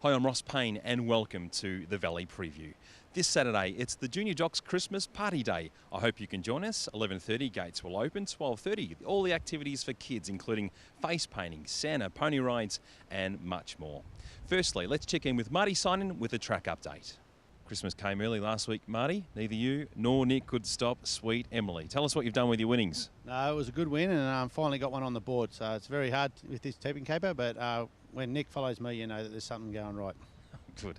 Hi, I'm Ross Payne and welcome to the Valley Preview. This Saturday, it's the Junior Jocks Christmas Party Day. I hope you can join us. 11:30 gates will open, 12:30 all the activities for kids, including face painting, Santa, pony rides and much more. Firstly, let's check in with Marty Synan with a track update. Christmas came early last week, Marty. Neither you nor Nick could stop sweet Emily. Tell us what you've done with your winnings. No, it was a good win and finally got one on the board. So it's very hard with this tipping caper, but when Nick follows me, you know that there's something going right. Good.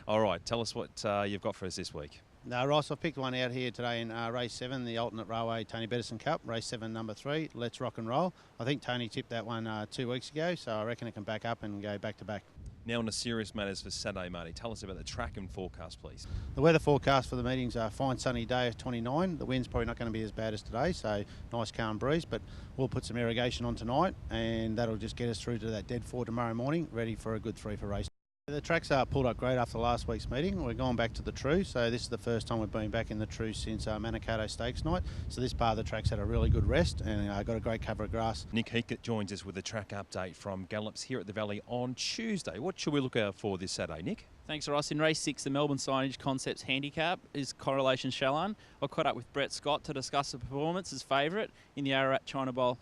All right, tell us what you've got for us this week. No, Ross, I've picked one out here today in race 7, the alternate railway Tony Bettison Cup, race 7, number 3, Let's Rock and Roll. I think Tony tipped that one 2 weeks ago, so I reckon it can back up and go back to back. Now on to serious matters for Saturday, Marty. Tell us about the track and forecast, please. The weather forecast for the meetings are fine sunny day of 29. The wind's probably not going to be as bad as today, so nice calm breeze, but we'll put some irrigation on tonight and that'll just get us through to that dead 4 tomorrow morning, ready for a good 3 for race. The tracks are pulled up great after last week's meeting. We're going back to the True, so this is the first time we've been back in the True since Manikato Stakes night. So this part of the track's had a really good rest and got a great cover of grass. Nick Heathcote joins us with a track update from Gallops here at the Valley on Tuesday. What should we look out for this Saturday, Nick? Thanks, Ross. In race 6, the Melbourne Signage Concepts handicap is Correlation Shallan. I caught up with Brett Scott to discuss the performance, his favourite, in the Ararat China Bowl.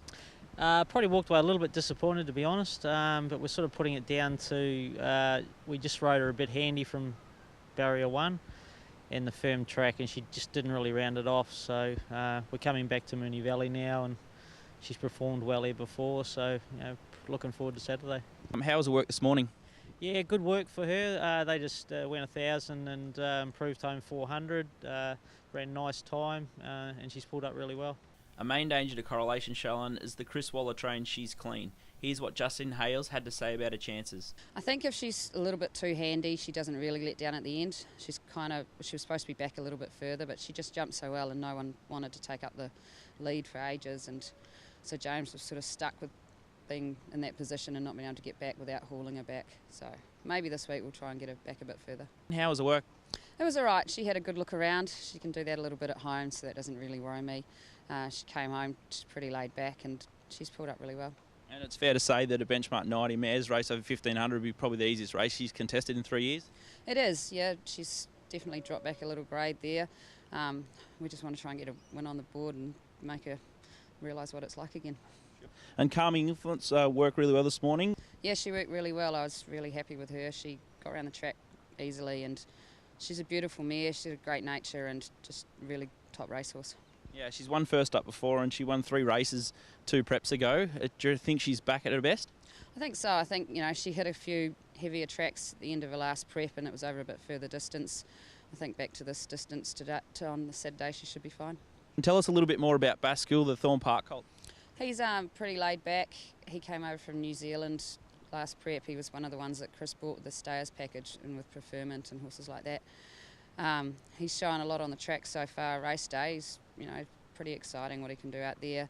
Probably walked away a little bit disappointed, to be honest, but we're sort of putting it down to we just rode her a bit handy from barrier 1 in the firm track and she just didn't really round it off. So we're coming back to Moonee Valley now and she's performed well here before, so looking forward to Saturday. How was the work this morning? Yeah, good work for her. They just went 1,000 and improved home 400, ran a nice time and she's pulled up really well. A main danger to Correlation Shallan is the Chris Waller train She's Clean. Here's what Justine Hales had to say about her chances. I think if she's a little bit too handy, she doesn't really let down at the end. She was supposed to be back a little bit further, but she just jumped so well and no one wanted to take up the lead for ages. And so James was sort of stuck with being in that position and not being able to get back without hauling her back. So maybe this week we'll try and get her back a bit further. How was the work? It was all right. She had a good look around. She can do that a little bit at home, so that doesn't really worry me. She came home just pretty laid back and she's pulled up really well. And it's fair to say that a benchmark 90 mares race over 1,500 would be probably the easiest race she's contested in 3 years? It is, yeah. She's definitely dropped back a little grade there. We just want to try and get a win on the board and make her realise what it's like again. And Calming Influence worked really well this morning? Yeah, she worked really well. I was really happy with her. She got around the track easily and she's a beautiful mare. She's a great nature and just really top racehorse. Yeah, she's won first up before and she won 3 races 2 preps ago. Do you think she's back at her best? I think so. I think, she hit a few heavier tracks at the end of her last prep and it was over a bit further distance. I think back to this distance on the Saturday she should be fine. And tell us a little bit more about Bascule, the Thorn Park colt. He's pretty laid back. He came over from New Zealand last prep. He was one of the ones that Chris bought with the Stayers package and with preferment and horses like that. He's shown a lot on the track so far. Race day, he's pretty exciting what he can do out there.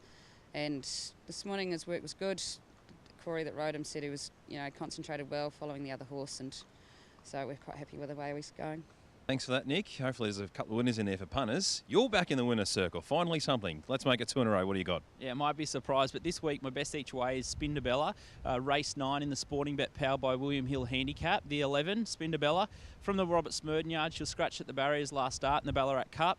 And this morning his work was good. Corey that rode him said he was concentrated well following the other horse, and so we're quite happy with the way he's going. Thanks for that, Nick. Hopefully there's a couple of winners in there for punters. You're back in the winner's circle. Finally something. Let's make it 2 in a row. What do you got? Yeah, it might be a surprise, but this week my best each way is Spindabella, race 9 in the Sporting Bet powered by William Hill Handicap. The 11, Spindabella, from the Robert Smurden yard. She'll scratch at the barriers last start in the Ballarat Cup.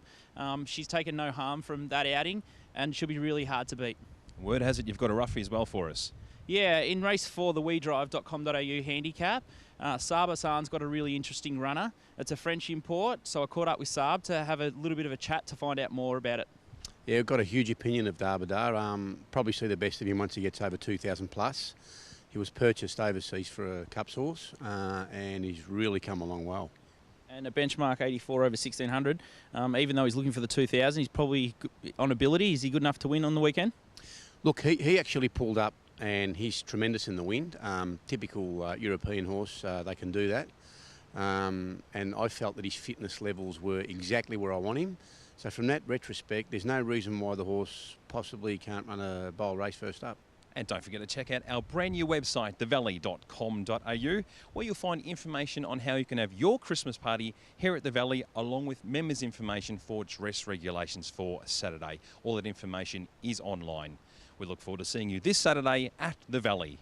She's taken no harm from that outing and she'll be really hard to beat. Word has it you've got a Roughy as well for us. Yeah, in race 4, the WeDrive.com.au handicap, S.Hasan's got a really interesting runner. It's a French import, so I caught up with Saab to have a little bit of a chat to find out more about it. Yeah, I've got a huge opinion of Darbadar. Probably see the best of him once he gets over 2,000 plus. He was purchased overseas for a Cups horse and he's really come along well. And a benchmark 84 over 1,600. Even though he's looking for the 2,000, he's probably on ability. Is he good enough to win on the weekend? Look, he actually pulled up and he's tremendous in the wind. Typical European horse, they can do that. And I felt that his fitness levels were exactly where I want him. So from that retrospect, there's no reason why the horse possibly can't run a bowl race first up. And don't forget to check out our brand new website, thevalley.com.au, where you'll find information on how you can have your Christmas party here at the Valley, along with members' information for dress regulations for Saturday. All that information is online. We look forward to seeing you this Saturday at the Valley.